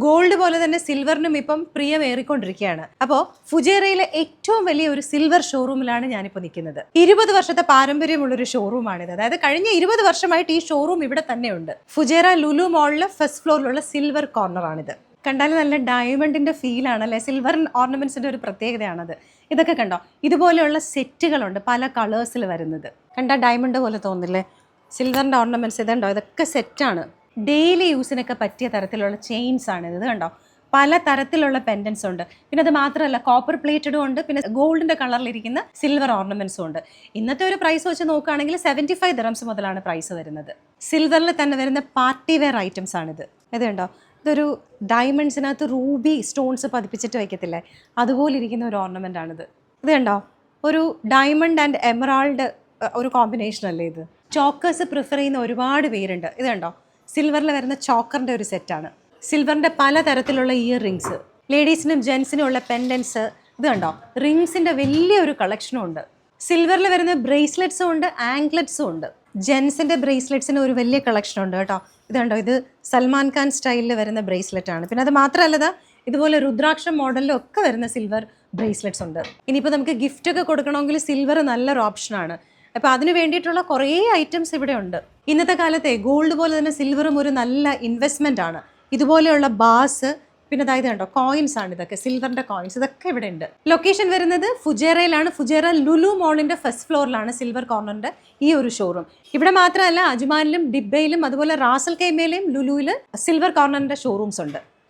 Gold പോലെ തന്നെ സിൽവറിനും ഇപ്പം പ്രിയമേറിക്കൊണ്ടിരിക്കുകയാണ്. അപ്പോൾ ഫുജേറയിലെ ഏറ്റവും വലിയ ഒരു സിൽവർ ഷോറൂമിലാണ് ഞാനിപ്പോൾ നിൽക്കുന്നത്. 20 വർഷത്തെ പാരമ്പര്യമുള്ളൊരു ഷോറൂമാണിത്. അതായത് കഴിഞ്ഞ 20 വർഷമായിട്ട് ഈ ഷോറൂം ഇവിടെ തന്നെയുണ്ട്. ഫുജേറ ലുലു മോളിലെ ഫസ്റ്റ് ഫ്ലോറിലുള്ള സിൽവർ കോർണറാണിത്. കണ്ടാൽ നല്ല ഡയമണ്ടിന്റെ ഫീലാണ് അല്ലേ? സിൽവർ ഓർണമെന്റ്സിന്റെ ഒരു പ്രത്യേകതയാണത്. ഇതൊക്കെ കണ്ടോ, ഇതുപോലെയുള്ള സെറ്റുകളുണ്ട് പല കളേഴ്സിൽ വരുന്നത്. കണ്ടാൽ ഡയമണ്ട് പോലെ തോന്നില്ലേ? സിൽവറിന്റെ ഓർണമെന്റ്സ് ഇതുണ്ടോ, ഇതൊക്കെ സെറ്റാണ്. ഡെയിലി യൂസിനൊക്കെ പറ്റിയ തരത്തിലുള്ള ചെയിൻസ് ആണ് ഇത്. കണ്ടോ, പല തരത്തിലുള്ള പെൻഡൻസ് ഉണ്ട്. പിന്നെ അത് മാത്രമല്ല, കോപ്പർ പ്ലേറ്റഡും ഉണ്ട്, പിന്നെ ഗോൾഡിന്റെ കളറിലിരിക്കുന്ന സിൽവർ ഓർണമെന്റ്സും ഉണ്ട്. ഇന്നത്തെ ഒരു പ്രൈസ് വെച്ച് നോക്കുകയാണെങ്കിൽ 75 ദിറംസ് മുതലാണ് പ്രൈസ് വരുന്നത്. സിൽവറിൽ തന്നെ വരുന്ന പാർട്ടി വെയർ ഐറ്റംസ് ആണിത്. ഇത് കണ്ടോ, ഇതൊരു ഡയമണ്ട്സിനകത്ത് റൂബി സ്റ്റോൺസ് പതിപ്പിച്ചിട്ട് വയ്ക്കത്തില്ലേ, അതുപോലെ ഇരിക്കുന്ന ഒരു ഓർണമെൻ്റ് ആണിത്. ഇത് കണ്ടോ, ഒരു ഡയമണ്ട് ആൻഡ് എമറാൾഡ് ഒരു കോമ്പിനേഷൻ അല്ലേ ഇത്. ചോക്കേഴ്സ് പ്രിഫർ ചെയ്യുന്ന ഒരുപാട് പേരുണ്ട്. ഇത് കണ്ടോ, സിൽവറിൽ വരുന്ന ചോക്കറിൻ്റെ ഒരു സെറ്റാണ്. സിൽവറിൻ്റെ പല തരത്തിലുള്ള ഇയർ റിങ്സ്, ലേഡീസിനും ജെൻസിനും ഉള്ള പെൻഡൻസ്. ഇത് കണ്ടോ, റിങ്സിൻ്റെ വലിയൊരു കളക്ഷനും ഉണ്ട്. സിൽവറിൽ വരുന്ന ബ്രേസ്ലെറ്റ്സും ഉണ്ട്, ആംഗ്ലെറ്റ്സും ഉണ്ട്. ജെൻസിൻ്റെ ബ്രേസ്ലെറ്റ്സിന് ഒരു വലിയ കളക്ഷൻ ഉണ്ട് കേട്ടോ. ഇത് കണ്ടോ, ഇത് സൽമാൻ ഖാൻ സ്റ്റൈലിൽ വരുന്ന ബ്രേസ്ലെറ്റ് ആണ്. പിന്നെ അത് മാത്രമല്ല, ഇതുപോലെ രുദ്രാക്ഷം മോഡലിലും ഒക്കെ വരുന്ന സിൽവർ ബ്രേസ്ലെറ്റ്സ് ഉണ്ട്. ഇനിയിപ്പോൾ നമുക്ക് ഗിഫ്റ്റ് ഒക്കെ കൊടുക്കണമെങ്കിൽ സിൽവർ നല്ലൊരു ഓപ്ഷനാണ്. അപ്പോൾ അതിന് വേണ്ടിയിട്ടുള്ള കുറേ ഐറ്റംസ് ഇവിടെ ഉണ്ട്. ഇന്നത്തെ കാലത്തെ ഗോൾഡ് പോലെ തന്നെ സിൽവറും ഒരു നല്ല ഇൻവെസ്റ്റ്മെൻ്റ് ആണ്. ഇതുപോലെയുള്ള ബാസ്, പിന്നെ അതായത് കണ്ടോ കോയിൻസ് ആണ് ഇതൊക്കെ, സിൽവറിൻ്റെ കോയിൻസ്, ഇതൊക്കെ ഇവിടെ ഉണ്ട്. ലൊക്കേഷൻ വരുന്നത് ഫുജേറയിലാണ്. ഫുജേറ ലുലു മോളിൻ്റെ ഫസ്റ്റ് ഫ്ലോറിലാണ് സിൽവർ കോർണറിൻ്റെ ഈ ഒരു ഷോറൂം. ഇവിടെ മാത്രമല്ല, അജ്മാനിലും ഡിബയിലും അതുപോലെ റാസൽ കൈമയിലും ലുലുവിൽ സിൽവർ കോർണറിൻ്റെ ഷോറൂംസ് ഉണ്ട്.